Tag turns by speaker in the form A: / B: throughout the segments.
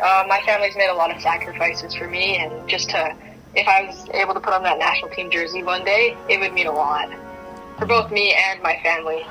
A: My family's made a lot of sacrifices for me, and if I was able to put on that national team jersey one day, it would mean a lot for both me and my family.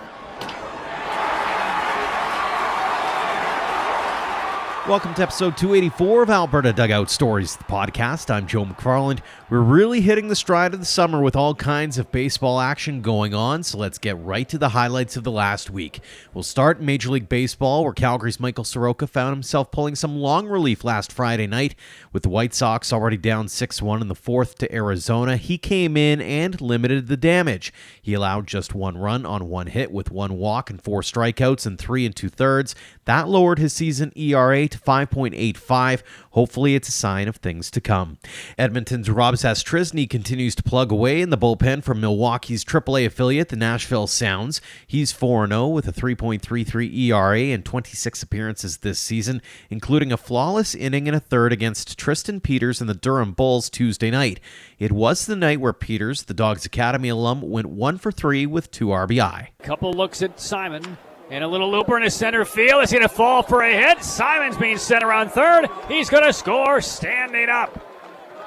B: Welcome to episode 284 of Alberta Dugout Stories, the podcast. I'm Joe McFarland. We're really hitting the stride of the summer with all kinds of baseball action going on, so let's get right to the highlights of the last week. We'll start in Major League Baseball, where Calgary's Michael Soroka found himself pulling some long relief last Friday night. With the White Sox already down 6-1 in the fourth to Arizona, he came in and limited the damage. He allowed just one run on one hit with one walk and four strikeouts in 3 2/3. That lowered his season ERA to 5.85. Hopefully it's a sign of things to come. Edmonton's Rob Zastryzny continues to plug away in the bullpen from Milwaukee's AAA affiliate, the Nashville Sounds. He's 4-0 with a 3.33 ERA in 26 appearances this season, including a flawless inning and a third against Tristan Peters and the Durham Bulls Tuesday night. It was the night where Peters, the Dogs Academy alum, went 1 for 3 with 2 RBI.
C: Couple looks at Simon. And a little looper in his center field. Is going to fall for a hit. Simon's being sent around third. He's going to score standing up.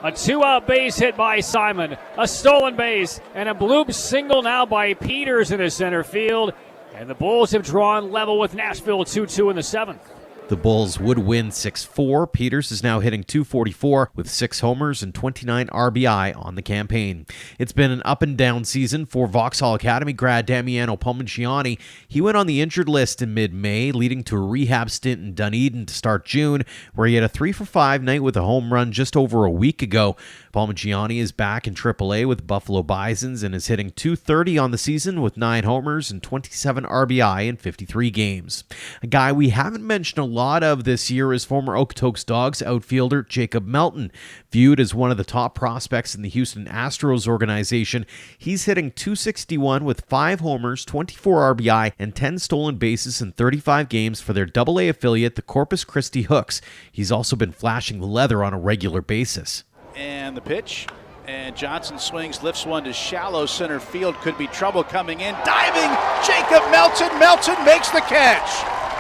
C: A 2-out base hit by Simon. A stolen base. And a bloop single now by Peters in his center field. And the Bulls have drawn level with Nashville 2-2 in the seventh.
B: The Bulls would win 6-4. Peters is now hitting .244 with 6 homers and 29 RBI on the campaign. It's been an up-and-down season for Vauxhall Academy grad Damiano Palmigiani. He went on the injured list in mid-May, leading to a rehab stint in Dunedin to start June, where he had a 3-for-5 night with a home run just over a week ago. Palmigiani is back in AAA with Buffalo Bisons and is hitting .230 on the season with 9 homers and 27 RBI in 53 games. A guy we haven't mentioned a lot of this year is former Okotoks Dogs outfielder Jacob Melton. Viewed as one of the top prospects in the Houston Astros organization, he's hitting .261 with 5 homers, 24 RBI, and 10 stolen bases in 35 games for their AA affiliate, the Corpus Christi Hooks. He's also been flashing the leather on a regular basis.
D: And the pitch, and Johnson swings, lifts one to shallow center field. Could be trouble coming in. Diving, Jacob Melton. Melton makes the catch.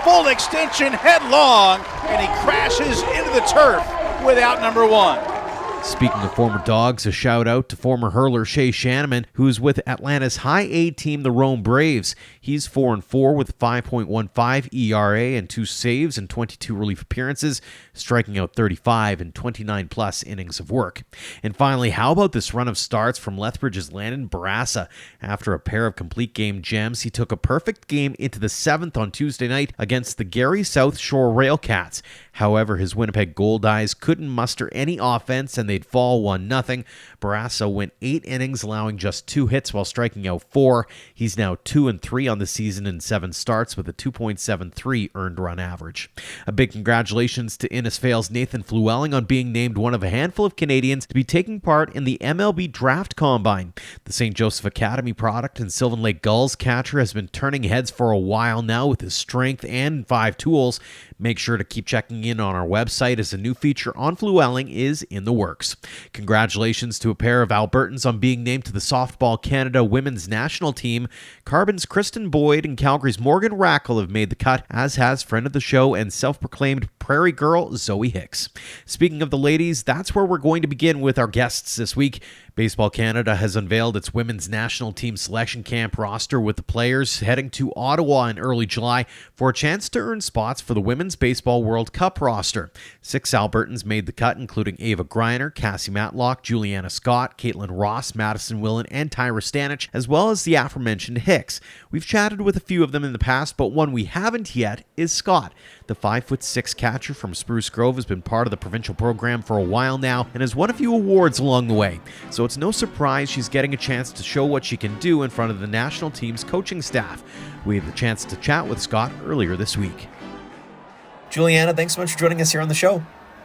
D: Full extension, headlong, and he crashes into the turf with out number 1.
B: Speaking of former Dogs, a shout out to former hurler Shea Shanneman, who's with Atlanta's high A team, the Rome Braves. He's 4-4 with 5.15 ERA and 2 saves and 22 relief appearances, striking out 35 and 29-plus innings of work. And finally, how about this run of starts from Lethbridge's Landon Barassa? After a pair of complete game gems, he took a perfect game into the 7th on Tuesday night against the Gary South Shore Railcats. However, his Winnipeg Goldeyes couldn't muster any offense and they'd fall 1-0. Barassa went 8 innings, allowing just 2 hits while striking out 4. He's now 2-3 on the season in 7 starts with a 2.73 earned run average. A big congratulations to Innisfail's Nathan Flewelling on being named one of a handful of Canadians to be taking part in the MLB Draft Combine. The St. Joseph Academy product and Sylvan Lake Gulls catcher has been turning heads for a while now with his strength and 5 tools. Make sure to keep checking in on our website as a new feature on Flewelling is in the works. Congratulations to a pair of Albertans on being named to the Softball Canada Women's National Team. Carbon's Kristen Boyd and Calgary's Morgan Rackle have made the cut, as has friend of the show and self-proclaimed Prairie Girl Zoe Hicks. Speaking of the ladies, that's where we're going to begin with our guests this week. Baseball Canada has unveiled its women's national team selection camp roster, with the players heading to Ottawa in early July for a chance to earn spots for the Women's Baseball World Cup roster. 6 Albertans made the cut, including Ava Greiner, Cassie Matlock, Julianna Scott, Caitlin Ross, Madison Willen, and Tyra Stanich, as well as the aforementioned Hicks. We've chatted with a few of them in the past, but one we haven't yet is Scott. The 5'6" catcher from Spruce Grove has been part of the provincial program for a while now and has won a few awards along the way. So it's no surprise she's getting a chance to show what she can do in front of the national team's coaching staff. We had the chance to chat with Scott earlier this week.
E: Julianna, thanks so much for joining us here on the show.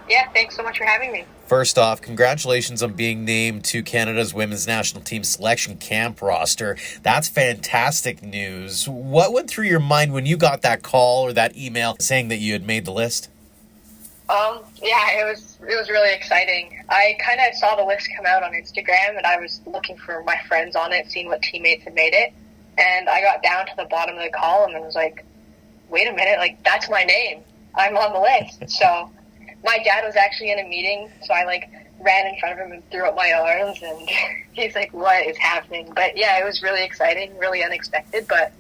A: Yeah, thanks so much for having me.
E: First off, congratulations on being named to Canada's women's national team selection camp roster. That's fantastic news. What went through your mind when you got that call or that email saying that you had made the list?
A: Yeah, it was really exciting. I kind of saw the list come out on Instagram, and I was looking for my friends on it, seeing what teammates had made it. And I got down to the bottom of the column and was like, wait a minute, like, that's my name. I'm on the list. So my dad was actually in a meeting, so I ran in front of him and threw up my arms, and he's like, what is happening? But yeah, it was really exciting, really unexpected, but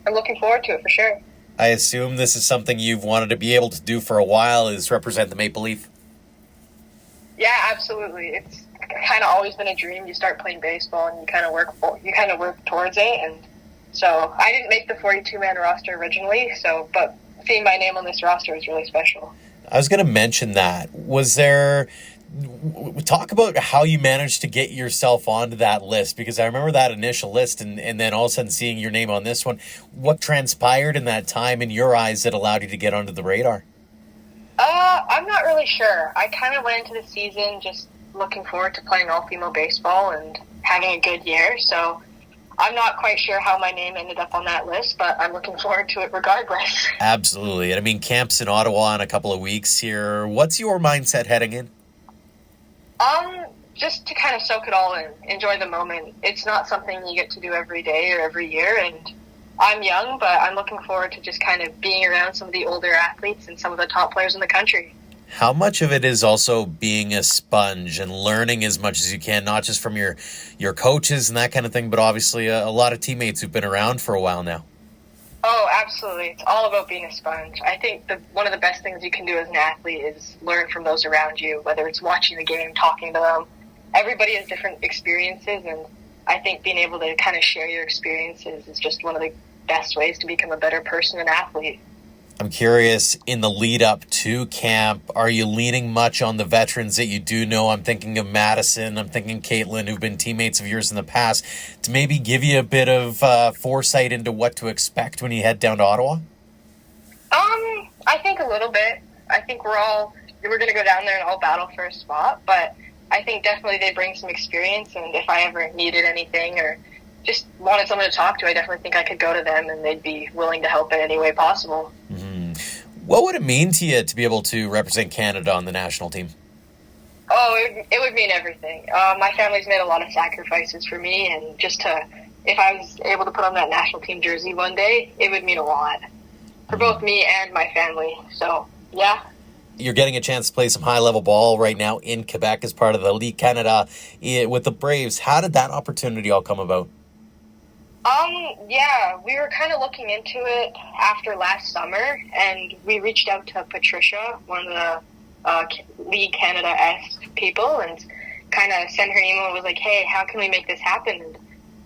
A: I'm looking forward to it for sure.
E: I assume this is something you've wanted to be able to do for a while, is represent the Maple Leaf.
A: Yeah, absolutely. It's kind of always been a dream. You start playing baseball and you kind of work towards it. And so I didn't make the 42-man roster originally, but seeing my name on this roster is really special.
E: I was going to mention that. Was there... Talk about how you managed to get yourself onto that list, because I remember that initial list and then all of a sudden seeing your name on this one. What transpired in that time in your eyes that allowed you to get onto the radar?
A: I'm not really sure. I kind of went into the season just looking forward to playing all-female baseball and having a good year, so I'm not quite sure how my name ended up on that list, but I'm looking forward to it regardless.
E: Absolutely. And I mean, camp's in Ottawa in a couple of weeks here. What's your mindset heading in?
A: Just to kind of soak it all in, enjoy the moment. It's not something you get to do every day or every year, and I'm young, but I'm looking forward to just kind of being around some of the older athletes and some of the top players in the country.
E: How much of it is also being a sponge and learning as much as you can, not just from your coaches and that kind of thing, but obviously a lot of teammates who've been around for a while now?
A: Oh, absolutely. It's all about being a sponge. I think one of the best things you can do as an athlete is learn from those around you, whether it's watching the game, talking to them. Everybody has different experiences, and I think being able to kind of share your experiences is just one of the best ways to become a better person and athlete.
E: I'm curious, in the lead up to camp, are you leaning much on the veterans that you do know? I'm thinking of Madison, I'm thinking Caitlin, who've been teammates of yours in the past, to maybe give you a bit of foresight into what to expect when you head down to Ottawa?
A: I think a little bit. I think we're going to go down there and all battle for a spot, but I think definitely they bring some experience, and if I ever needed anything or just wanted someone to talk to, I definitely think I could go to them and they'd be willing to help in any way possible.
E: Mm-hmm. What would it mean to you to be able to represent Canada on the national team?
A: Oh, it would mean everything. My family's made a lot of sacrifices for me, and if I was able to put on that national team jersey one day, it would mean a lot for both me and my family. So, yeah.
E: You're getting a chance to play some high-level ball right now in Quebec as part of the League Canada with the Braves. How did that opportunity all come about?
A: Yeah, we were kind of looking into it after last summer, and we reached out to Patricia, one of the League Canada-esque people, and kind of sent her an email and was like, hey, how can we make this happen? And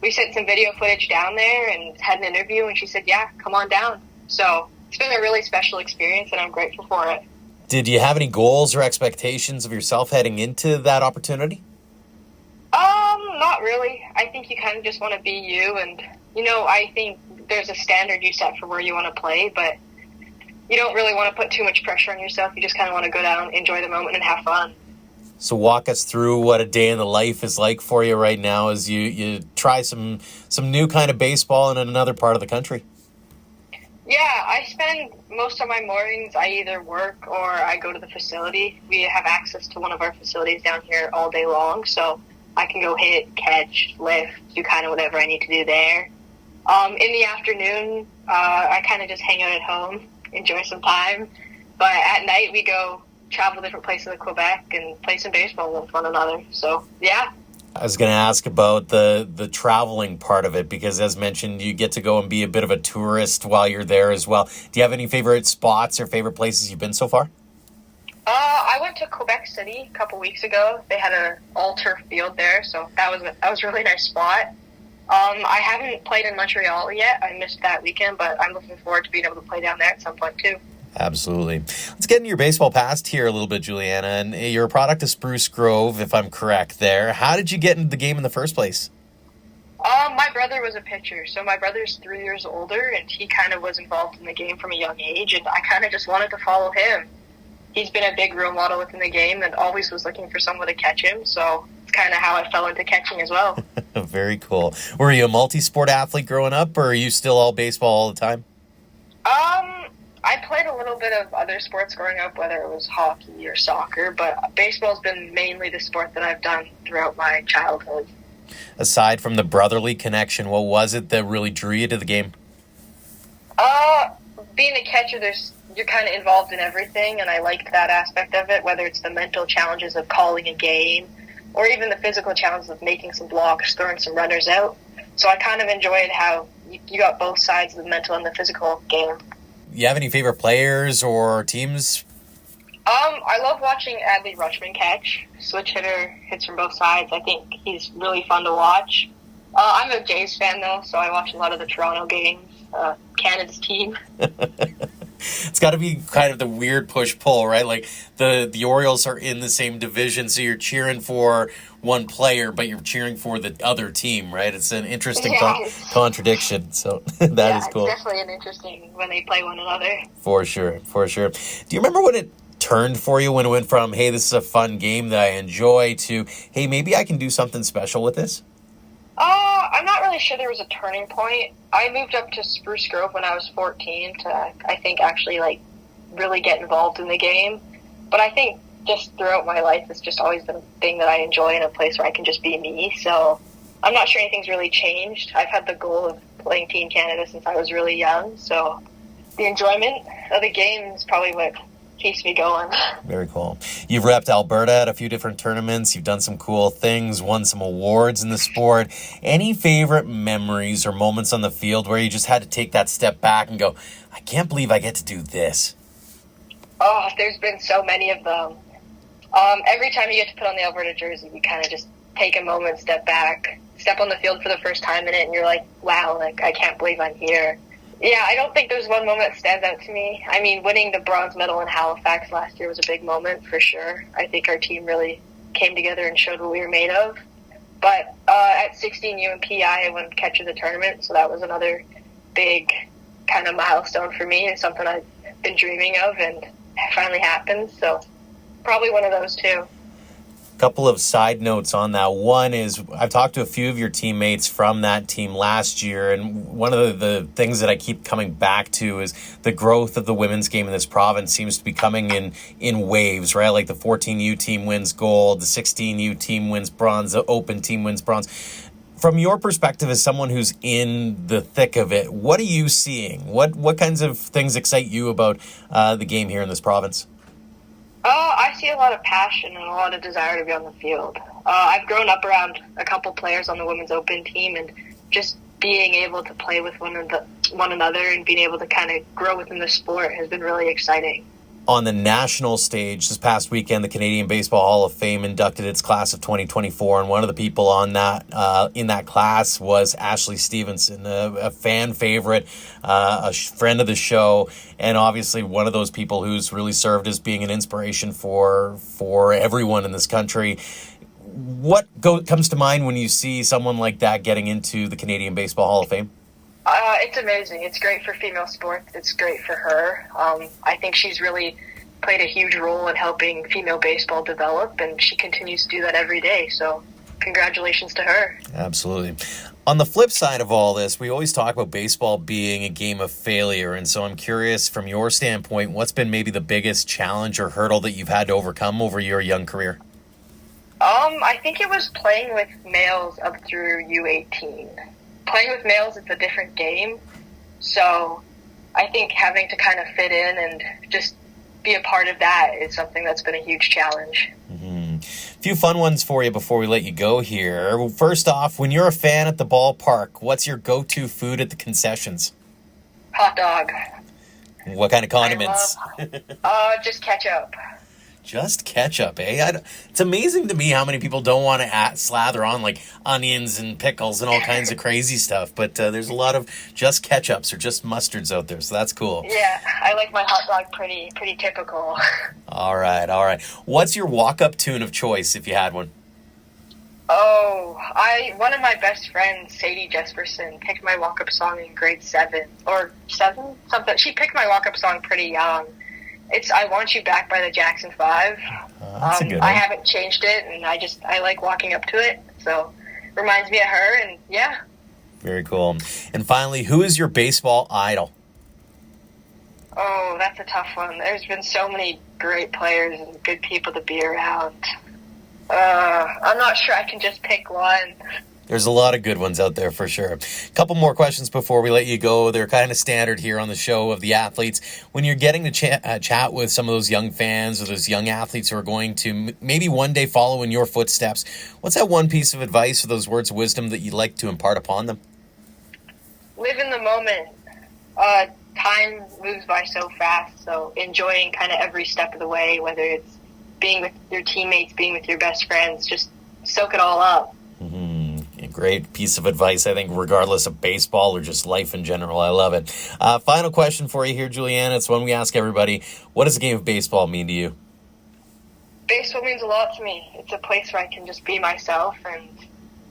A: we sent some video footage down there and had an interview, and she said, yeah, come on down. So it's been a really special experience, and I'm grateful for it.
E: Did you have any goals or expectations of yourself heading into that opportunity?
A: Not really. I think you kind of just want to be you, and, I think there's a standard you set for where you want to play, but you don't really want to put too much pressure on yourself. You just kind of want to go down, enjoy the moment, and have fun.
E: So walk us through what a day in the life is like for you right now as you try some new kind of baseball in another part of the country.
A: Yeah, I spend most of my mornings, I either work or I go to the facility. We have access to one of our facilities down here all day long, so I can go hit, catch, lift, do kind of whatever I need to do there. In the afternoon, I kind of just hang out at home, enjoy some time. But at night, we go travel different places in Quebec and play some baseball with one another. So, yeah.
E: I was going to ask about the traveling part of it, because as mentioned, you get to go and be a bit of a tourist while you're there as well. Do you have any favorite spots or favorite places you've been so far?
A: I went to Quebec City a couple weeks ago. They had an all-turf field there, so that was a really nice spot. I haven't played in Montreal yet. I missed that weekend, but I'm looking forward to being able to play down there at some point too.
E: Absolutely. Let's get into your baseball past here a little bit, Julianna. And you're a product of Spruce Grove, if I'm correct there. How did you get into the game in the first place?
A: My brother was a pitcher, so my brother's 3 years older, and he kind of was involved in the game from a young age, and I kind of just wanted to follow him. He's been a big role model within the game and always was looking for someone to catch him, so it's kind of how I fell into catching as well.
E: Very cool. Were you a multi-sport athlete growing up, or are you still all baseball all the time?
A: I played a little bit of other sports growing up, whether it was hockey or soccer, but baseball's been mainly the sport that I've done throughout my childhood.
E: Aside from the brotherly connection, what was it that really drew you to the game?
A: Being a catcher, there's you're kind of involved in everything, and I liked that aspect of it, whether it's the mental challenges of calling a game or even the physical challenges of making some blocks, throwing some runners out. So I kind of enjoyed how you got both sides of the mental and the physical game.
E: You have any favorite players or teams?
A: I love watching Adley Rutschman catch. Switch hitter, hits from both sides. I think he's really fun to watch. I'm a Jays fan, though, so I watch a lot of the Toronto games, Canada's team.
E: It's got to be kind of the weird push-pull, right? Like, the Orioles are in the same division, so you're cheering for one player, but you're cheering for the other team, right? It's an interesting contradiction, so that is cool.
A: It's definitely an interesting when they play one another.
E: For sure. Do you remember when it turned for you, when it went from, hey, this is a fun game that I enjoy, to, hey, maybe I can do something special with this?
A: I'm not really sure there was a turning point. I moved up to Spruce Grove when I was 14 to, I think, actually, like, really get involved in the game. But I think just throughout my life, it's just always been a thing that I enjoy in a place where I can just be me. So I'm not sure anything's really changed. I've had the goal of playing Team Canada since I was really young. So the enjoyment of the game is probably what keeps me going.
E: Very cool. You've repped Alberta at a few different tournaments. You've done some cool things, won some awards in the sport. Any favorite memories or moments on the field where you just had to take that step back and go, I can't believe I get to do this?
A: Oh, there's been so many of them. Every time you get to put on the Alberta jersey, you kind of just take a moment, step back, step on the field for the first time in it, and you're like, wow, like, I can't believe I'm here. Yeah, I don't think there's one moment that stands out to me. I mean, winning the bronze medal in Halifax last year was a big moment for sure. I think our team really came together and showed what we were made of. But at 16 UMP, I won catch of the tournament, so that was another big kind of milestone for me and something I've been dreaming of, and it finally happened. So probably one of those two.
E: Couple of side notes on that. One is I've talked to a few of your teammates from that team last year, and one of the things that I keep coming back to is the growth of the women's game in this province seems to be coming in waves, right? Like the 14U team wins gold, the 16U team wins bronze, the open team wins bronze. From your perspective as someone who's in the thick of it, what are you seeing? What kinds of things excite you about the game here in this province?
A: I see a lot of passion and a lot of desire to be on the field. I've grown up around a couple players on the women's open team, and just being able to play with one another and being able to kind of grow within the sport has been really exciting.
E: On the national stage this past weekend, the Canadian Baseball Hall of Fame inducted its class of 2024, and one of the people on that in that class was Ashley Stevenson, a fan favorite, a friend of the show, and obviously one of those people who's really served as being an inspiration for everyone in this country. What comes to mind when you see someone like that getting into the Canadian Baseball Hall of Fame?
A: It's amazing. It's great for female sports. It's great for her. I think she's really played a huge role in helping female baseball develop, and she continues to do that every day. So congratulations to her.
E: Absolutely. On the flip side of all this, we always talk about baseball being a game of failure. And so I'm curious, from your standpoint, what's been maybe the biggest challenge or hurdle that you've had to overcome over your young career?
A: I think it was playing with males up through U18. Playing with males is a different game, so I think having to kind of fit in and just be a part of that is something that's been a huge challenge.
E: Mm-hmm. A few fun ones for you before we let you go here. First off, when you're a fan at the ballpark, what's your go-to food at the concessions?
A: Hot dog.
E: What kind of condiments?
A: Just ketchup.
E: Just ketchup, eh? It's amazing to me how many people don't want to slather on like onions and pickles and all kinds of crazy stuff. But there's a lot of just ketchups or just mustards out there, so that's cool.
A: Yeah, I like my hot dog pretty typical.
E: All right. What's your walk-up tune of choice if you had one?
A: One of my best friends, Sadie Jesperson, picked my walk-up song in grade 7 or 7 something. She picked my walk-up song pretty young. It's I Want You Back by the Jackson 5.
E: That's a good one.
A: I haven't changed it, and I like walking up to it, so it reminds me of her, and yeah.
E: Very cool. And finally, who is your baseball idol?
A: Oh, that's a tough one. There's been so many great players and good people to be around. I'm not sure I can just pick one.
E: There's a lot of good ones out there for sure. A couple more questions before we let you go. They're kind of standard here on the show of the athletes. When you're getting to chat with some of those young fans or those young athletes who are going to maybe one day follow in your footsteps, what's that one piece of advice or those words of wisdom that you'd like to impart upon them?
A: Live in the moment. Time moves by so fast, so enjoying kind of every step of the way, whether it's being with your teammates, being with your best friends, just soak it all up.
E: A great piece of advice, I think, regardless of baseball or just life in general. I love it. Final question for you here, Julianna. It's one we ask everybody. What does the game of baseball mean to you?
A: Baseball means a lot to me. It's a place where I can just be myself and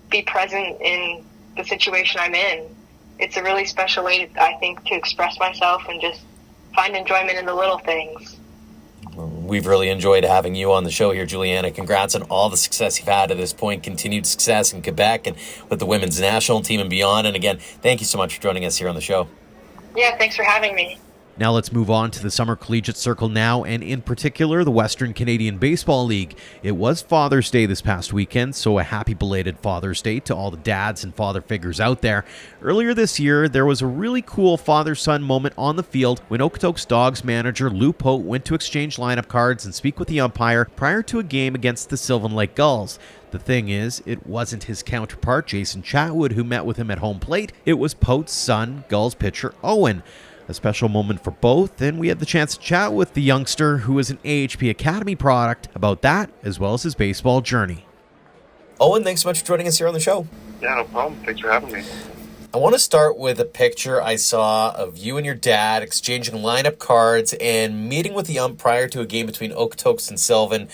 A: be present in the situation I'm in. It's a really special way, I think, to express myself and just find enjoyment in the little things.
E: We've really enjoyed having you on the show here, Julianna. Congrats on all the success you've had to this point, continued success in Quebec and with the women's national team and beyond. And again, thank you so much for joining us here on the show.
A: Yeah, thanks for having me.
B: Now let's move on to the Summer Collegiate Circle now, and in particular, the Western Canadian Baseball League. It was Father's Day this past weekend, so a happy belated Father's Day to all the dads and father figures out there. Earlier this year, there was a really cool father-son moment on the field when Okotoks Dogs manager Lou Pote went to exchange lineup cards and speak with the umpire prior to a game against the Sylvan Lake Gulls. The thing is, it wasn't his counterpart, Jason Chatwood, who met with him at home plate. It was Pote's son, Gulls pitcher Owen. A special moment for both, and we had the chance to chat with the youngster who is an AHP Academy product about that as well as his baseball journey.
E: Owen, thanks so much for joining us here on the show.
F: Yeah, no problem. Thanks for having me.
E: I want to start with a picture I saw of you and your dad exchanging lineup cards and meeting with the ump prior to a game between Okotoks and Sylvan.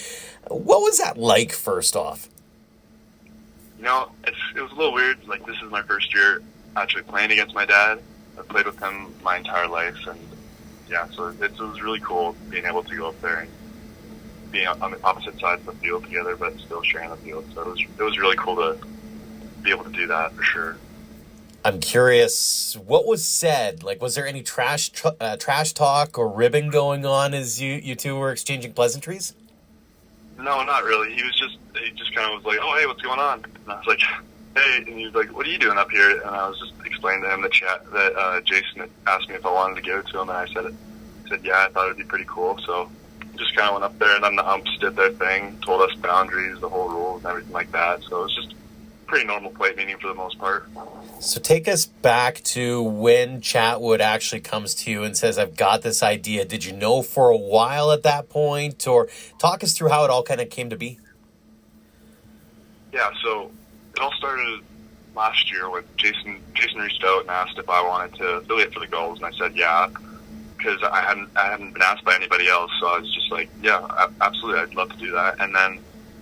E: What was that like, first off?
F: You know, it was a little weird. Like, this is my first year actually playing against my dad. I've played with him my entire life, and yeah, so it was really cool being able to go up there and being on the opposite sides of the field together, but still sharing the field. So it was really cool to be able to do that for sure.
E: I'm curious, what was said? Like, was there any trash talk or ribbing going on as you two were exchanging pleasantries?
F: No, not really. He just kind of was like, "Oh, hey, what's going on?" And I was like, "Hey," and he was like, "What are you doing up here?" And I was just explaining to him that Jason had asked me if I wanted to go to him, and I said, "Yeah, I thought it'd be pretty cool." So just kind of went up there, and then the umps did their thing, told us boundaries, the whole rules, and everything like that. So it was just a pretty normal plate meeting for the most part.
E: So take us back to when Chatwood actually comes to you and says, "I've got this idea." Did you know for a while at that point, or talk us through how it all kind of came to be?
F: Yeah, so it all started last year with Jason reached out and asked if I wanted to affiliate for the Gulls, and I said yeah, because I hadn't been asked by anybody else. So I was just like, yeah, absolutely, I'd love to do that. And then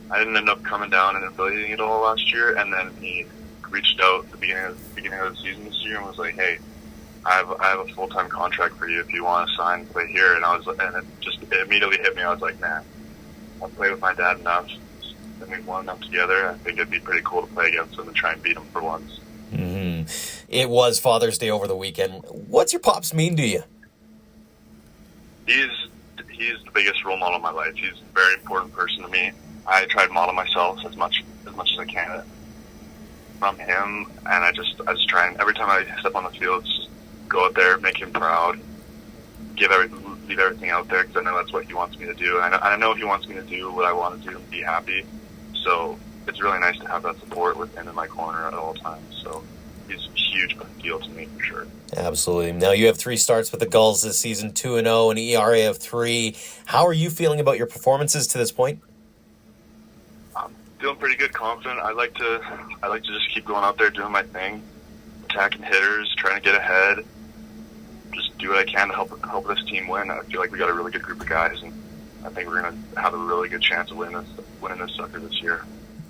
F: I didn't end up coming down and affiliating at all last year. And then he reached out at the beginning of the season this year and was like, "Hey, I have a full-time contract for you if you want to sign and play here." And it immediately hit me. I was like, "Man, I've played with my dad enough. And we've won enough together. I think it'd be pretty cool to play against him and try and beat him for once."
E: Mm-hmm. It was Father's Day over the weekend. What's your pops mean to you?
F: He's the biggest role model in my life. He's a very important person to me. I try to model myself as much as I can from him, and I just try and every time I step on the field, just go out there, make him proud, leave everything out there, because I know that's what he wants me to do. And I know he wants me to do what I want to do and be happy. So it's really nice to have that support with him in my corner at all times. So he's a huge deal to me for sure.
E: Absolutely. Now you have 3 starts with the Gulls this season, 2-0, an ERA of 3. How are you feeling about your performances to this point?
F: I'm feeling pretty good, confident. I like to just keep going out there doing my thing, attacking hitters, trying to get ahead, just do what I can to help this team win. I feel like we got a really good group of guys, and I think we're going to have a really good chance of winning this sucker this year.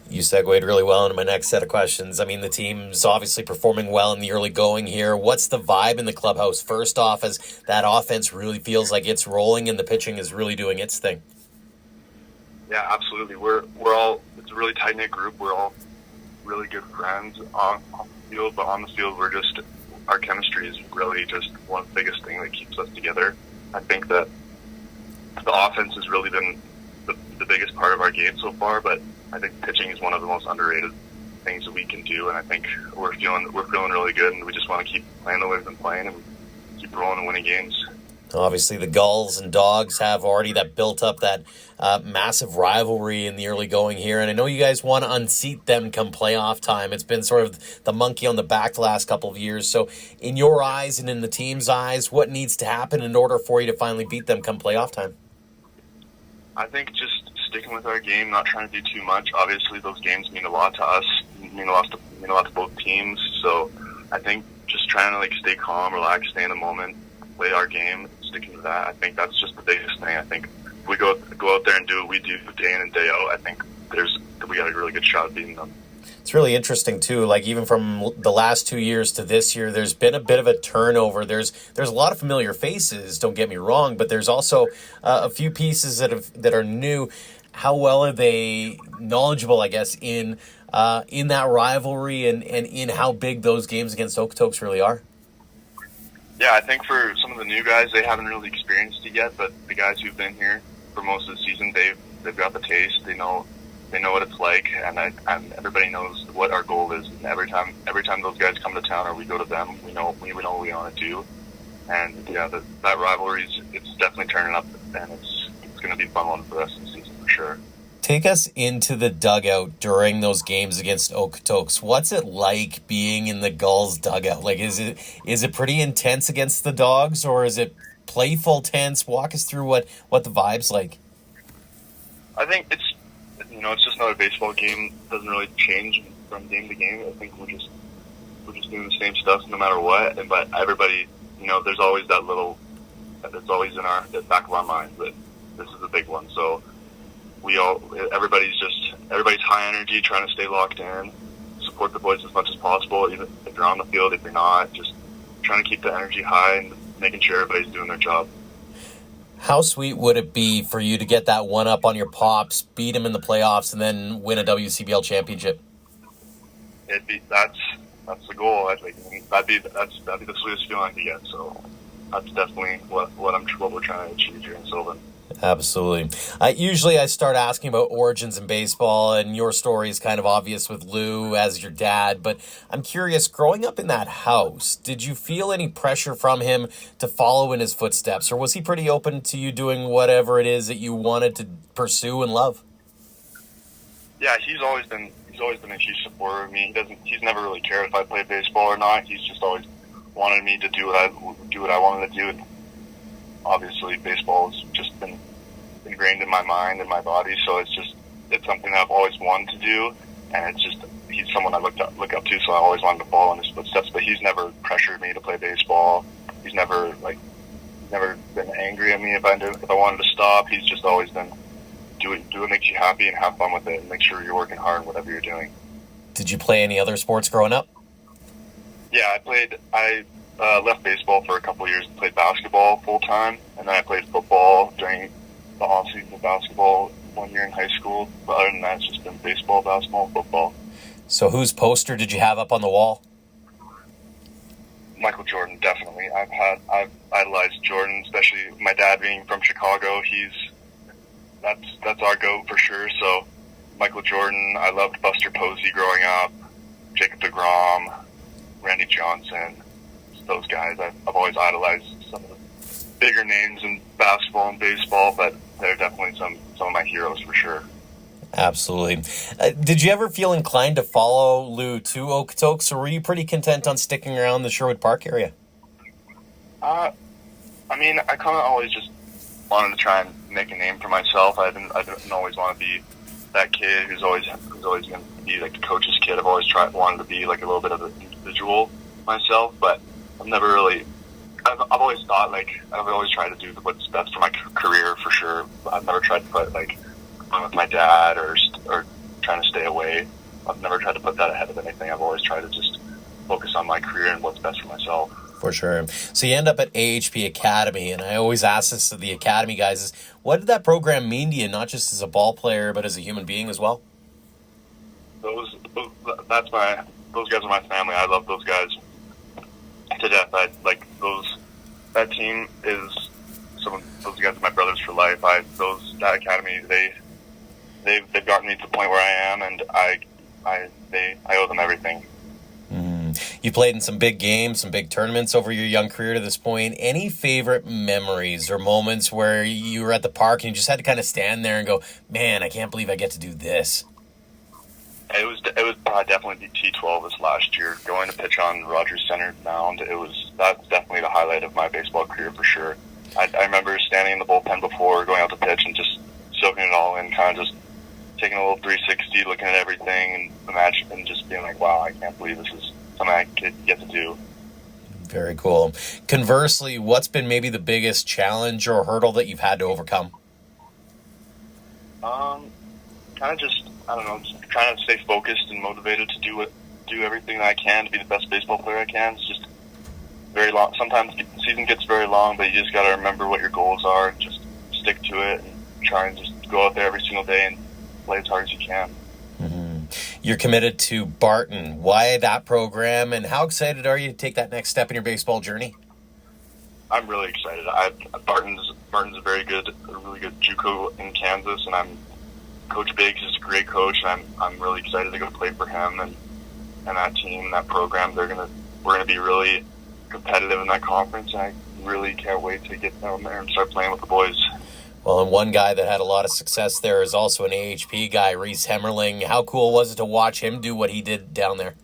E: You segued really well into my next set of questions. I mean, the team's obviously performing well in the early going here. What's the vibe in the clubhouse, first off, as that offense really feels like it's rolling and the pitching is really doing its thing?
F: Yeah, absolutely. It's a really tight-knit group. We're all really good friends off the field, but on the field, our chemistry is really just one of the biggest thing that keeps us together. I think that the offense has really been the biggest part of our game so far, but I think pitching is one of the most underrated things that we can do, and I think we're feeling really good, and we just want to keep playing the way we've been playing and keep rolling and winning games.
E: Obviously, the Gulls and Dogs have already built up that massive rivalry in the early going here, and I know you guys want to unseat them come playoff time. It's been sort of the monkey on the back the last couple of years. So in your eyes and in the team's eyes, what needs to happen in order for you to finally beat them come playoff time?
F: I think just sticking with our game, not trying to do too much. Obviously, those games mean a lot to us, mean a lot to both teams. So I think just trying to stay calm, relax, stay in the moment, play our game, sticking to that. I think that's just the biggest thing. I think if we go out there and do what we do day in and day out, I think we got a really good shot at beating them.
E: It's really interesting too. Even from the last 2 years to this year, there's been a bit of a turnover. There's a lot of familiar faces. Don't get me wrong, but there's also a few pieces that are new. How well are they knowledgeable, I guess, in that rivalry and in how big those games against Okotoks really are?
F: Yeah, I think for some of the new guys, they haven't really experienced it yet. But the guys who've been here for most of the season, they've got the taste. They know what it's like, and everybody knows what our goal is. And every time those guys come to town or we go to them, we know what we want to do. And yeah, that rivalry it's definitely turning up, and it's going to be a fun one for the rest of the season for sure.
E: Take us into the dugout during those games against Okotoks. What's it like being in the Gulls dugout? Is it pretty intense against the Dogs, or is it playful, tense? Walk us through what the vibe's like.
F: I think it's just another baseball game. It doesn't really change from game to game. I think we're just doing the same stuff no matter what. But everybody, there's always that little that's always in the back of our minds that this is a big one. So everybody's high energy, trying to stay locked in, support the boys as much as possible, even if you're on the field, if you're not, just trying to keep the energy high and making sure everybody's doing their job.
E: How sweet would it be for you to get that one up on your Pops, beat them in the playoffs, and then win a WCBL championship?
F: That's the goal. That'd be the sweetest feeling I could get. So that's definitely what we're trying to achieve here in Sylvan.
E: Absolutely. Usually I start asking about origins in baseball, and your story is kind of obvious with Lou as your dad, but I'm curious, growing up in that house, did you feel any pressure from him to follow in his footsteps, or was he pretty open to you doing whatever it is that you wanted to pursue and love?
F: Yeah, he's always been a huge supporter of me. He's never really cared if I played baseball or not. He's just always wanted me to do what I wanted to do. And obviously, baseball has just been ingrained in my mind and my body, so it's something that I've always wanted to do, and he's someone I look up to, so I always wanted to follow in his footsteps. But he's never pressured me to play baseball. He's never been angry at me if I wanted to stop. He's just always been do what makes you happy and have fun with it, and make sure you're working hard in whatever you're doing.
E: Did you play any other sports growing up?
F: Yeah, I left baseball for a couple of years and played basketball full time, and then I played football during the off season of basketball 1 year in high school. But other than that, it's just been baseball, basketball, football.
E: So whose poster did you have up on the wall?
F: Michael Jordan, definitely. I've idolized Jordan, especially my dad being from Chicago. That's our goat for sure. So Michael Jordan, I loved Buster Posey growing up, Jacob deGrom, Randy Johnson, those guys. I've always idolized some of the bigger names in basketball and baseball, but they're definitely some of my heroes for sure.
E: Absolutely. Did you ever feel inclined to follow Lou to Okotoks, or were you pretty content on sticking around the Sherwood Park area?
F: I kind of always just wanted to try and make a name for myself. I didn't always want to be that kid who's always going to be like the coach's kid. I've always wanted to be like a little bit of an individual myself, but I've never really. I've always thought I've always tried to do what's best for my career for sure. I've never tried to put on with my dad or trying to stay away. I've never tried to put that ahead of anything. I've always tried to just focus on my career and what's best for myself.
E: For sure. So you end up at AHP Academy, and I always ask this to the Academy guys, is what did that program mean to you, not just as a ball player, but as a human being as well?
F: Those guys are my family. I love those guys to death. That team is those guys are my brothers for life. That academy, they've gotten me to the point where I am, and I I owe them everything.
E: You played in some big games, some big tournaments over your young career to this point. Any favorite memories or moments where you were at the park and you just had to kind of stand there and go, man, I can't believe I get to do this?
F: It was definitely the T12 this last year. Going to pitch on Rogers Center mound, that's definitely the highlight of my baseball career for sure. I remember standing in the bullpen before going out to pitch and just soaking it all in, kind of just taking a little 360, looking at everything and imagine and just being like, wow, I can't believe this is something I could get to do.
E: Very cool. Conversely, what's been maybe the biggest challenge or hurdle that you've had to overcome?
F: Kind of just, I don't know, just trying to stay focused and motivated to do everything that I can to be the best baseball player I can. It's just very long. Sometimes the season gets very long, but you just got to remember what your goals are and just stick to it and try and just go out there every single day and play as hard as you can.
E: You're committed to Barton. Why that program, and how excited are you to take that next step in your baseball journey?
F: I'm really excited. Barton's a really good JUCO in Kansas, and Coach Biggs is a great coach, and I'm really excited to go play for him and that team, that program. We're gonna be really competitive in that conference, and I really can't wait to get down there and start playing with the boys.
E: Well, and one guy that had a lot of success there is also an AHP guy, Reese Hemmerling. How cool was it to watch him do what he did down there?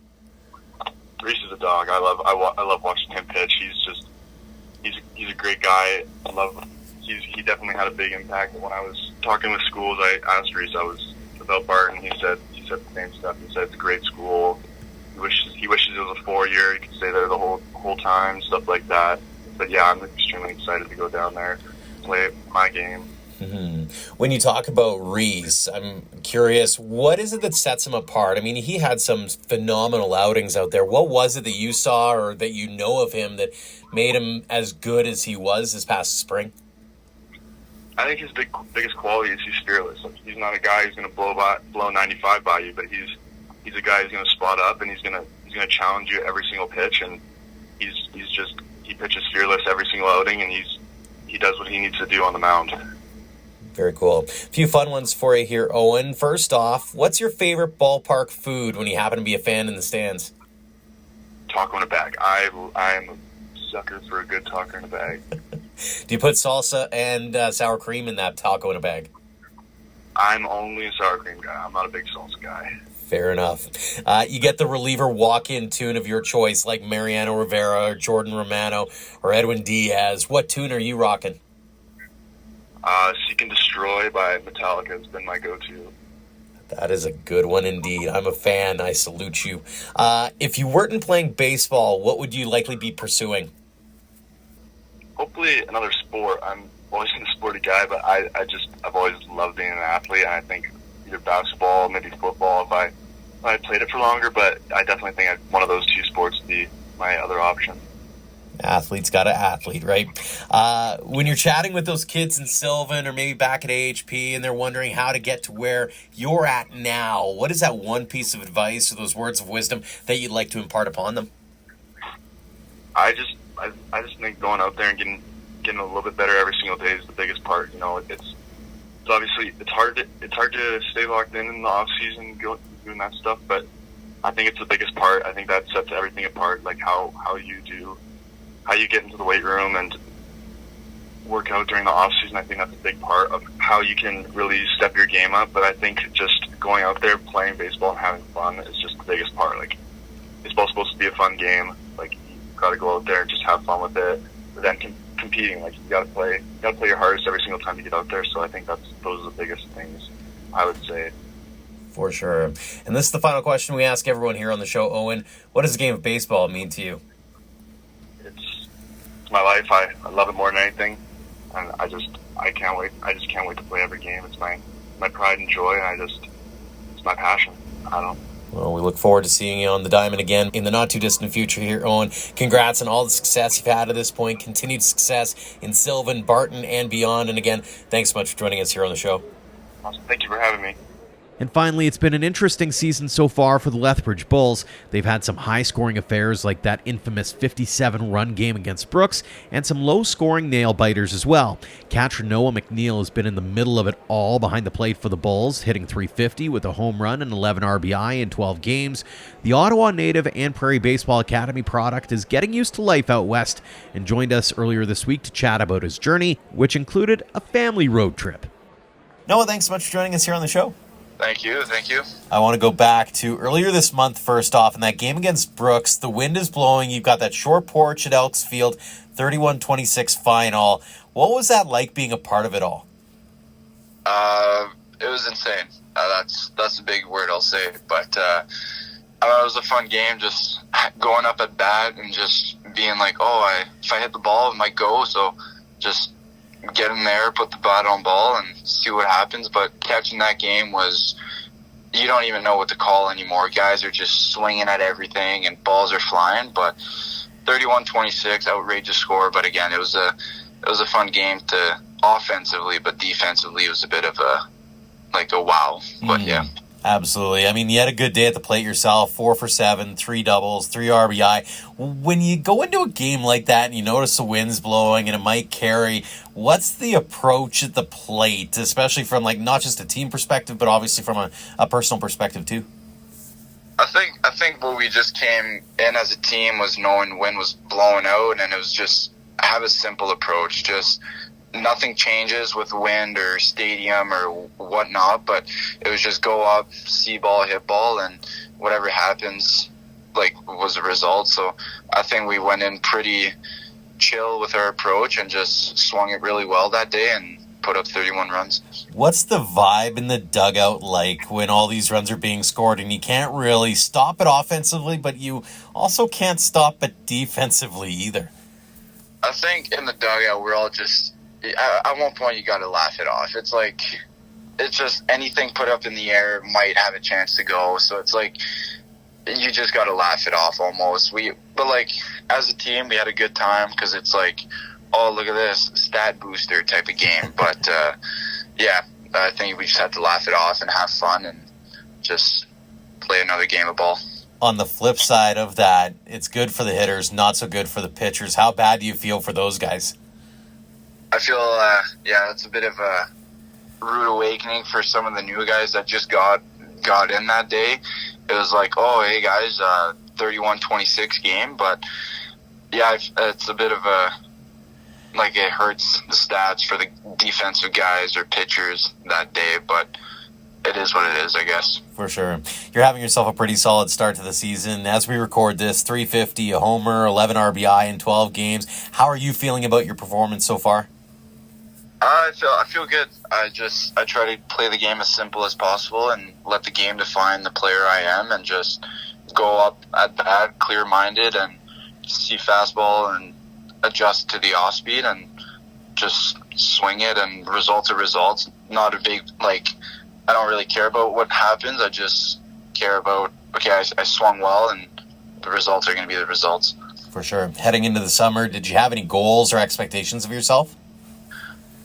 F: Reese is a dog. I love watching him pitch. He's a great guy. He definitely had a big impact. When I was talking with schools, I asked Reese about Barton. He said the same stuff. He said it's a great school. He wishes it was a 4-year. He could stay there the whole time, stuff like that. But yeah, I'm extremely excited to go down there, play my game.
E: When you talk about Reese, I'm curious, what is it that sets him apart? I mean, he had some phenomenal outings out there. What was it that you saw or that you know of him that made him as good as he was this past spring?
F: I think his biggest quality is he's fearless. Like, he's not a guy who's going to blow 95 by you, but he's a guy who's going to spot up and he's going to challenge you every single pitch, and he pitches fearless every single outing, and he does what he needs to do on the mound.
E: Very cool. A few fun ones for you here, Owen. First off, what's your favorite ballpark food when you happen to be a fan in the stands?
F: Taco in a bag. I'm a sucker for a good taco in a bag.
E: Do you put salsa and sour cream in that taco in a bag?
F: I'm only a sour cream guy. I'm not a big salsa guy.
E: Fair enough. You get the reliever walk-in tune of your choice, like Mariano Rivera or Jordan Romano or Edwin Diaz. What tune are you rocking?
F: Seek and Destroy by Metallica has been my go-to.
E: That is a good one indeed. I'm a fan. I salute you. If you weren't playing baseball, what would you likely be pursuing?
F: Hopefully another sport. I'm always been a sporty guy, but I've always loved being an athlete, and I think either basketball, maybe football if I played it for longer, but I definitely think one of those two sports would be my other option.
E: Athlete's got an athlete, right? When you're chatting with those kids in Sylvan or maybe back at AHP and they're wondering how to get to where you're at now, what is that one piece of advice or those words of wisdom that you'd like to impart upon them?
F: I just think going out there and getting a little bit better every single day is the biggest part. You know, it's obviously it's hard to stay locked in the off season doing that stuff, but I think it's the biggest part. I think that sets everything apart, like how you get into the weight room and work out during the off season. I think that's a big part of how you can really step your game up. But I think just going out there, playing baseball and having fun is just the biggest part. Like, baseball's supposed to be a fun game. Like, you got to go out there and just have fun with it. But then competing, like, you got to play your hardest every single time you get out there. So I think those are the biggest things I would say.
E: For sure. And this is the final question we ask everyone here on the show. Owen, what does the game of baseball mean to you?
F: It's my life. I love it more than anything, and I can't wait. I just can't wait to play every game. It's my pride and joy, and it's my passion. I don't.
E: Well, we look forward to seeing you on the diamond again in the not too distant future here, Owen. Congrats on all the success you've had at this point. Continued success in Sylvan, Barton, and beyond. And again, thanks so much for joining us here on the show.
F: Awesome. Thank you for having me.
B: And finally, it's been an interesting season so far for the Lethbridge Bulls. They've had some high-scoring affairs like that infamous 57-run game against Brooks, and some low-scoring nail-biters as well. Catcher Noah McNeil has been in the middle of it all behind the plate for the Bulls, hitting .350 with a home run and 11 RBI in 12 games. The Ottawa native and Prairie Baseball Academy product is getting used to life out west, and joined us earlier this week to chat about his journey, which included a family road trip.
E: Noah, thanks so mumuch for joining us here on the show.
F: Thank you.
E: I want to go back to earlier this month, first off, in that game against Brooks. The wind is blowing. You've got that short porch at Elks Field, 31-26 final. What was that like being a part of it all?
G: It was insane. That's a big word, I'll say. But it was a fun game, just going up at bat and just being like, if I hit the ball, it might go. So just get in there, put the bat on ball, and see what happens. But catching that game was, you don't even know what to call anymore. Guys are just swinging at everything, and balls are flying. But 31-26, outrageous score. But again, it was a fun game to offensively, but defensively, it was a bit of a wow. But yeah.
E: Absolutely. I mean, you had a good day at the plate yourself, 4 for 7, 3 doubles, 3 RBI. When you go into a game like that and you notice the wind's blowing and it might carry, what's the approach at the plate, especially from not just a team perspective, but obviously from a personal perspective too?
G: I think what we just came in as a team was knowing when was blowing out, and it was just have a simple approach. Just nothing changes with wind or stadium or whatnot, but it was just go up, see ball, hit ball, and whatever happens, was the result. So I think we went in pretty chill with our approach and just swung it really well that day and put up 31 runs.
E: What's the vibe in the dugout like when all these runs are being scored and you can't really stop it offensively, but you also can't stop it defensively either?
G: I think in the dugout, we're all just, at one point, you got to laugh it off. It's just anything put up in the air might have a chance to go. So it's you just got to laugh it off almost. But as a team, we had a good time because it's look at this, stat booster type of game. But I think we just had to laugh it off and have fun and just play another game of ball.
E: On the flip side of that, it's good for the hitters, not so good for the pitchers. How bad do you feel for those guys?
G: I feel, it's a bit of a rude awakening for some of the new guys that just got in that day. It was hey guys, 31-26 game, but yeah, it's a bit of a, it hurts the stats for the defensive guys or pitchers that day, but it is what it is, I guess.
E: For sure. You're having yourself a pretty solid start to the season. As we record this, .350, a homer, 11 RBI in 12 games. How are you feeling about your performance so far?
G: I feel good. I try to play the game as simple as possible and let the game define the player I am, and just go up at bat clear-minded and see fastball and adjust to the off speed and just swing it, and results are results. Not a big, I don't really care about what happens. I just care about, I swung well, and the results are going to be the results.
E: For sure. Heading into the summer, did you have any goals or expectations of yourself?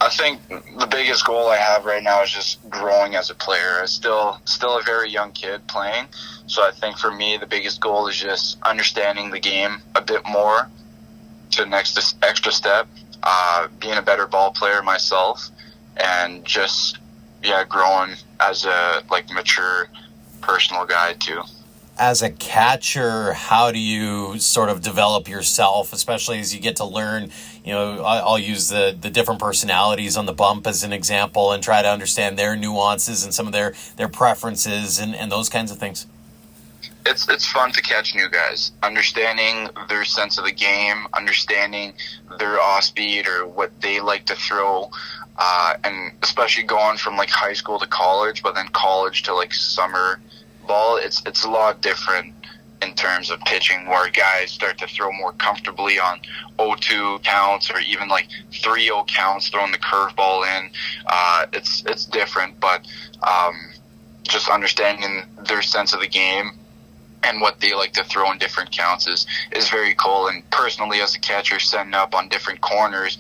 G: I think the biggest goal I have right now is just growing as a player. I'm still a very young kid playing, so I think for me the biggest goal is just understanding the game a bit more to the next extra step, being a better ball player myself, and just growing as a mature personal guy too.
E: As a catcher, how do you sort of develop yourself, especially as you get to learn, I'll use the different personalities on the bump as an example and try to understand their nuances and some of their preferences and those kinds of things?
G: It's fun to catch new guys, understanding their sense of the game, understanding their off speed or what they like to throw, and especially going from high school to college, but then college to summer ball, it's a lot different in terms of pitching, where guys start to throw more comfortably on 0-2 counts or even 3-0 counts, throwing the curveball in. It's different, but just understanding their sense of the game and what they like to throw in different counts is very cool. And personally, as a catcher, setting up on different corners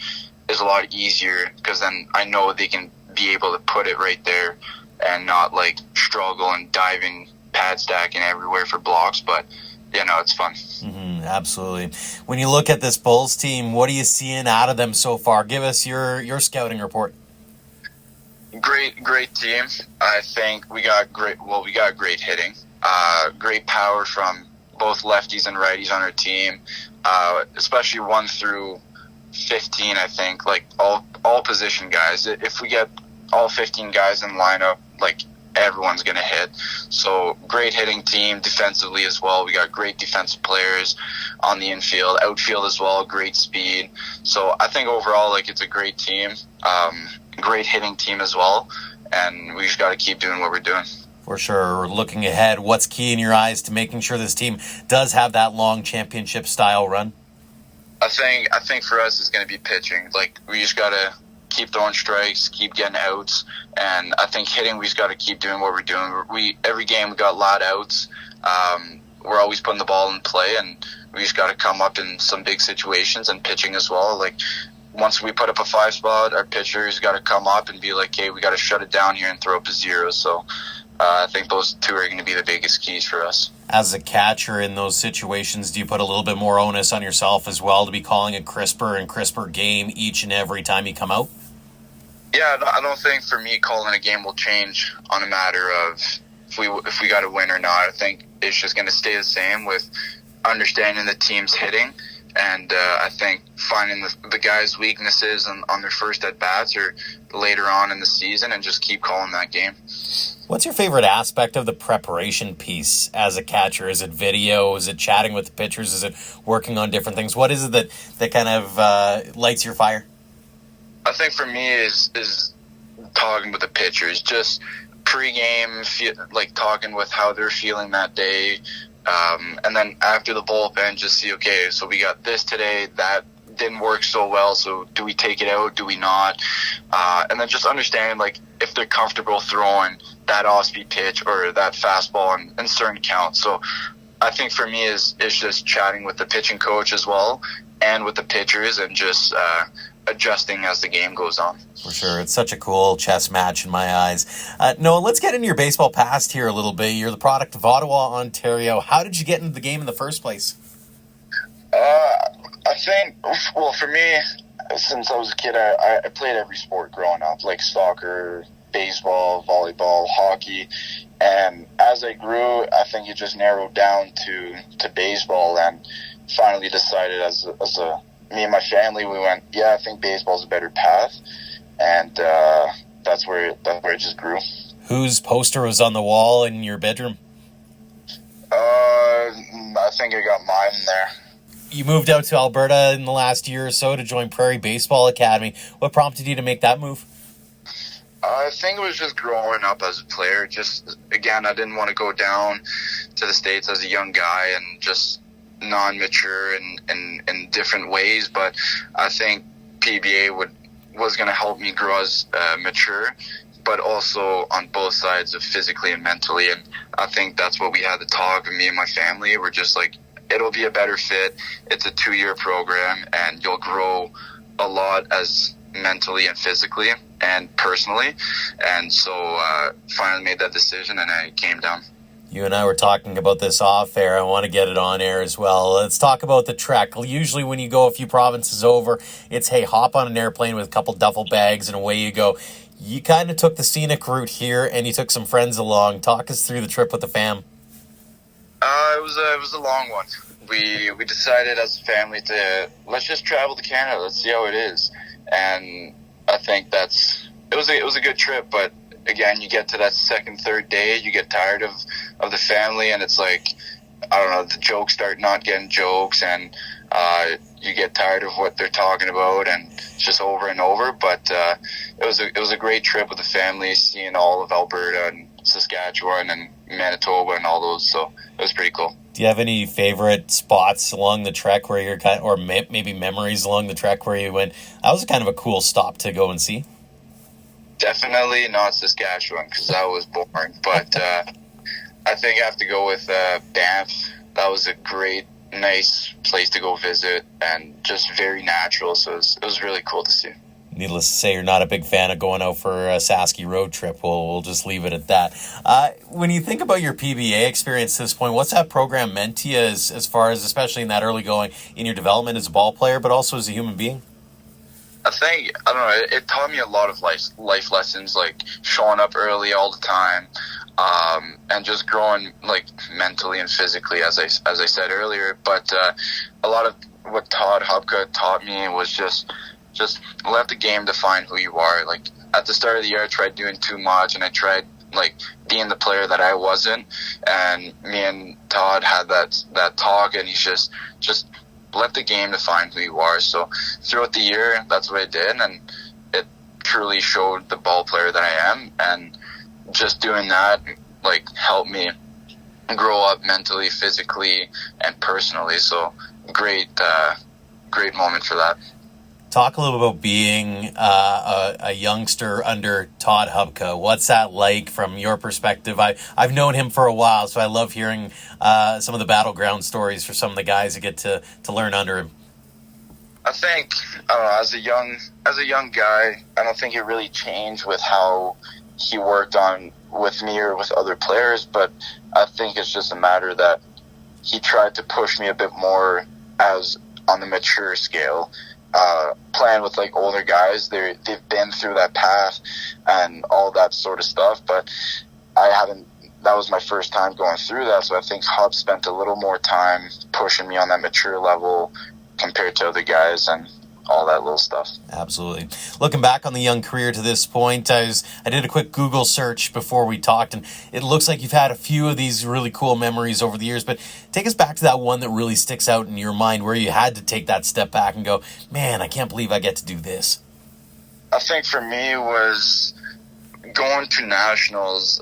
G: is a lot easier, because then I know they can be able to put it right there and not like struggle and diving, pad stacking everywhere for blocks. But yeah, no, it's fun.
E: Absolutely. When you look at this Bulls team, what are you seeing out of them so far? Give us your scouting report.
G: Great team. I think we got great hitting, great power from both lefties and righties on our team, especially 1 through 15. I think like all position guys. If we get all 15 guys in lineup, like everyone's gonna hit. So great hitting team defensively as well. We got great defensive players on the infield, outfield as well. Great speed. So I think overall, like, it's a great team, great hitting team as well, and we just got to keep doing what we're doing.
E: For sure. Looking ahead, what's key in your eyes to making sure this team does have that long championship style run?
G: I think for us it's going to be pitching. Like, we just got to keep throwing strikes, keep getting outs, and I think hitting, we just got to keep doing what we're doing. Every game we got a lot of outs. We're always putting the ball in play, and we just got to come up in some big situations, and pitching as well. Like, once we put up a 5 spot, our pitchers got to come up and be like, hey, we got to shut it down here and throw up a 0. So I think those two are going to be the biggest keys for us.
E: As a catcher in those situations, do you put a little bit more onus on yourself as well to be calling a crisper and crisper game each and every time you come out?
G: Yeah, I don't think for me calling a game will change on a matter of if we got to win or not. I think it's just going to stay the same with understanding the team's hitting, and I think finding the guys' weaknesses on their first at-bats or later on in the season, and just keep calling that game.
E: What's your favorite aspect of the preparation piece as a catcher? Is it video? Is it chatting with the pitchers? Is it working on different things? What is it that kind of lights your fire?
G: I think for me is talking with the pitchers, just pre-game, like talking with how they're feeling that day, and then after the bullpen, just see, okay, so we got this today, that didn't work so well, so do we take it out, do we not? And then just understanding, like, if they're comfortable throwing that off-speed pitch or that fastball in certain counts. So I think for me is just chatting with the pitching coach as well and with the pitchers, and just adjusting as the game goes on.
E: For sure. It's such a cool chess match in my eyes. Noah, let's get into your baseball past here a little bit. You're the product of Ottawa, Ontario. How did you get into the game in the first place?
G: I think, well, for me, since I was a kid, I played every sport growing up, like soccer, baseball, volleyball, hockey. And as I grew, I think it just narrowed down to baseball, and finally decided as me and my family, we went, yeah, I think baseball's a better path. And that's where it just grew.
E: Whose poster was on the wall in your bedroom?
G: I think I got mine there.
E: You moved out to Alberta in the last year or so to join Prairie Baseball Academy. What prompted you to make that move?
G: I think it was just growing up as a player. Just, again, I didn't want to go down to the States as a young guy and just non-mature in different ways. But I think PBA was going to help me grow as mature, but also on both sides of physically and mentally. And I think that's what we had to talk, and me and my family were just like, it'll be a better fit. It's a 2-year program, and you'll grow a lot as mentally and physically and personally. And so finally made that decision, and I came down.
E: You and I were talking about this off air. I want to get it on air as well. Let's talk about the trek. Usually when you go a few provinces over, it's, hey, hop on an airplane with a couple duffel bags and away you go. You kind of took the scenic route here, and you took some friends along. Talk us through the trip with the fam.
G: It was a long one. We decided as a family to, let's just travel to Canada. Let's see how it is. And I think it was a good trip, but again, you get to that second, third day, you get tired of the family, and it's like, I don't know, the jokes start not getting jokes, and you get tired of what they're talking about, and it's just over and over. But it was a great trip with the family, seeing all of Alberta and Saskatchewan and Manitoba and all those. So it was pretty cool.
E: Do you have any favorite spots along the trek where you're or maybe memories along the trek where you went, that was kind of a cool stop to go and see?
G: Definitely not Saskatchewan, because that was boring. But I think I have to go with Banff. That was a great, nice place to go visit, and just very natural. So it was really cool to see.
E: needless to say, you're not a big fan of going out for a Sasky road trip. We'll just leave it at that. When you think about your PBA experience to this point, what's that program meant to you as far as, especially in that early going, in your development as a ball player, but also as a human being?
G: I think, I don't know, it taught me a lot of life lessons, like showing up early all the time, and just growing like mentally and physically, as I said earlier. But a lot of what Todd Hubka taught me was just let the game define who you are. Like at the start of the year, I tried doing too much, and I tried like being the player that I wasn't. And me and Todd had that talk, and he's just let the game define who you are. So throughout the year, that's what I did, and it truly showed the ball player that I am. And just doing that like helped me grow up mentally, physically, and personally. So great moment for that.
E: Talk a little about being a youngster under Todd Hubka. What's that like from your perspective? I've known him for a while, so I love hearing some of the battleground stories for some of the guys that get to learn under him.
G: I think as a young guy, I don't think it really changed with how he worked on with me or with other players, but I think it's just a matter that he tried to push me a bit more as on the mature scale. Playing with like older guys, they've been through that path and all that sort of stuff, but I haven't. That was my first time going through that, so I think Hub spent a little more time pushing me on that mature level compared to other guys and all that little stuff.
E: Absolutely. Looking back on the young career to this point, I did a quick Google search before we talked, and it looks like you've had a few of these really cool memories over the years, but take us back to that one that really sticks out in your mind where you had to take that step back and go, man, I can't believe I get to do this.
G: I think for me was going to nationals,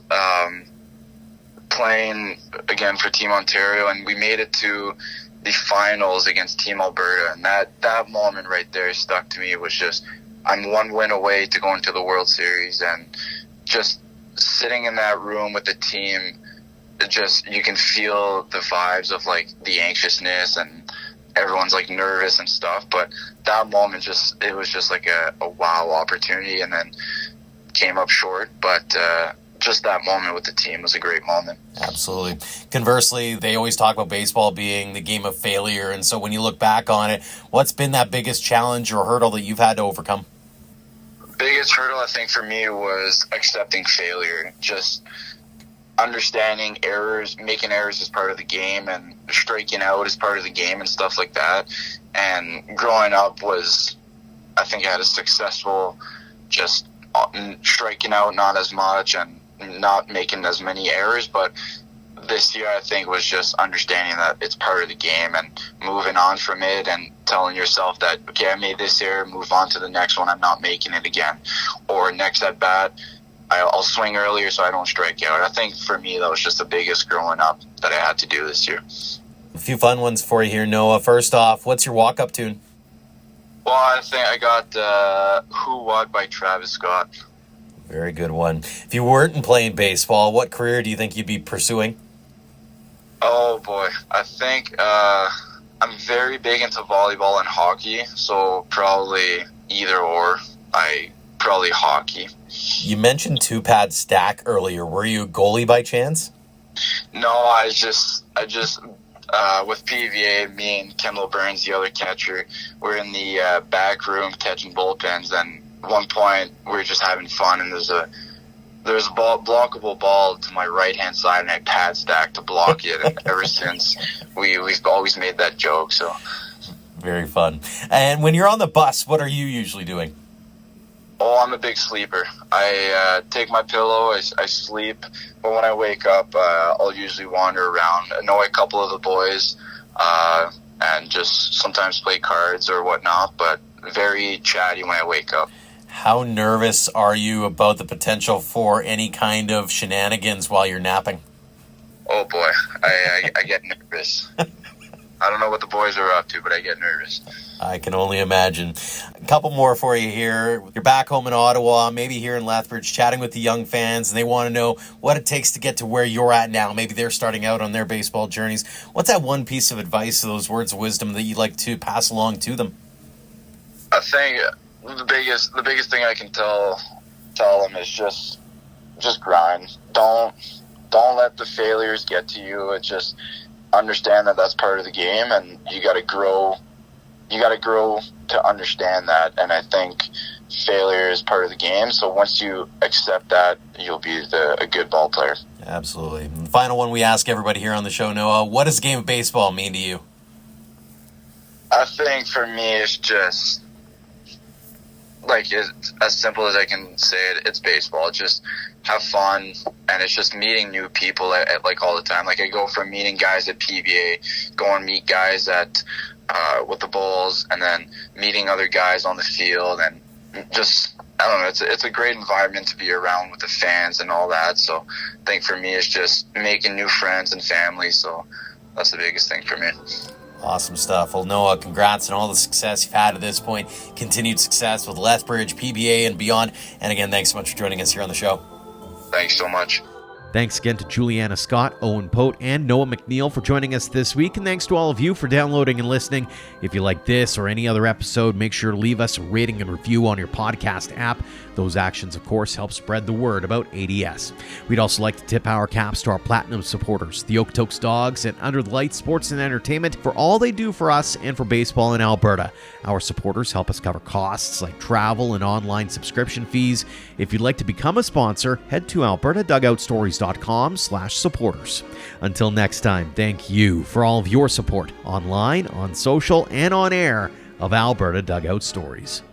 G: playing again for Team Ontario, and we made it to the finals against Team Alberta, and that moment right there stuck to me. It was just, I'm one win away to going to the World Series, and just sitting in that room with the team, you can feel the vibes of like the anxiousness and everyone's like nervous and stuff, but that moment it was just like a wow opportunity, and then came up short, but just that moment with the team was a great moment.
E: Absolutely. Conversely, they always talk about baseball being the game of failure. And so when you look back on it, what's been that biggest challenge or hurdle that you've had to overcome?
G: Biggest hurdle, I think, for me was accepting failure. Just understanding errors, making errors as part of the game, and striking out as part of the game and stuff like that. And growing up I think I had a successful just striking out not as much and not making as many errors, but this year I think was just understanding that it's part of the game and moving on from it and telling yourself that, okay, I made this error, move on to the next one, I'm not making it again. Or next at bat, I'll swing earlier so I don't strike out. I think for me that was just the biggest growing up that I had to do this year.
E: A few fun ones for you here, Noah. First off, what's your walk-up tune?
G: Well, I think I got Who What by Travis Scott.
E: Very good one. If you weren't playing baseball, what career do you think you'd be pursuing?
G: Oh, boy. I think I'm very big into volleyball and hockey, so probably either or. Probably hockey.
E: You mentioned two-pad stack earlier. Were you a goalie by chance?
G: No, I just with PVA, me and Kendall Burns, the other catcher, we're in the back room catching bullpens, and at one point we were just having fun, and there's a blockable ball to my right-hand side, and I pad stack to block it, and ever since we've always made that joke. So
E: very fun. And when you're on the bus, what are you usually doing?
G: Oh, I'm a big sleeper. I take my pillow, I sleep, but when I wake up, I'll usually wander around, annoy a couple of the boys, and just sometimes play cards or whatnot, but very chatty when I wake up.
E: How nervous are you about the potential for any kind of shenanigans while you're napping?
G: Oh, boy, I get nervous. I don't know what the boys are up to, but I get nervous.
E: I can only imagine. A couple more for you here. You're back home in Ottawa, maybe here in Lethbridge, chatting with the young fans, and they want to know what it takes to get to where you're at now. Maybe they're starting out on their baseball journeys. What's that one piece of advice, those words of wisdom that you'd like to pass along to them?
G: I think the biggest thing I can tell them is just grind. Don't let the failures get to you. It's just understand that that's part of the game, and you got to grow. You got to grow to understand that, and I think failure is part of the game. So once you accept that, you'll be a good ball player.
E: Absolutely. And the final one we ask everybody here on the show, Noah, what does a game of baseball mean to you?
G: I think for me, it's just like it's as simple as I can say it. It's baseball. Just have fun, and it's just meeting new people at like all the time. Like I go from meeting guys at PBA, go and meet guys at with the Bulls, and then meeting other guys on the field, and just I don't know. It's a great environment to be around with the fans and all that. So I think for me, it's just making new friends and family. So that's the biggest thing for me.
E: Awesome stuff. Well, Noah, congrats on all the success you've had at this point. Continued success with Lethbridge, PBA, and beyond. And again, thanks so much for joining us here on the show.
G: Thanks so much.
B: Thanks again to Julianna Scott, Owen Pote, and Noah McNeil for joining us this week. And thanks to all of you for downloading and listening. If you like this or any other episode, make sure to leave us a rating and review on your podcast app. Those actions, of course, help spread the word about ADS. We'd also like to tip our caps to our Platinum supporters, the Okotoks Dogs and Under the Lights Sports and Entertainment, for all they do for us and for baseball in Alberta. Our supporters help us cover costs like travel and online subscription fees. If you'd like to become a sponsor, head to albertadugoutstories.com/supporters. Until next time, thank you for all of your support online, on social, and on air of Alberta Dugout Stories.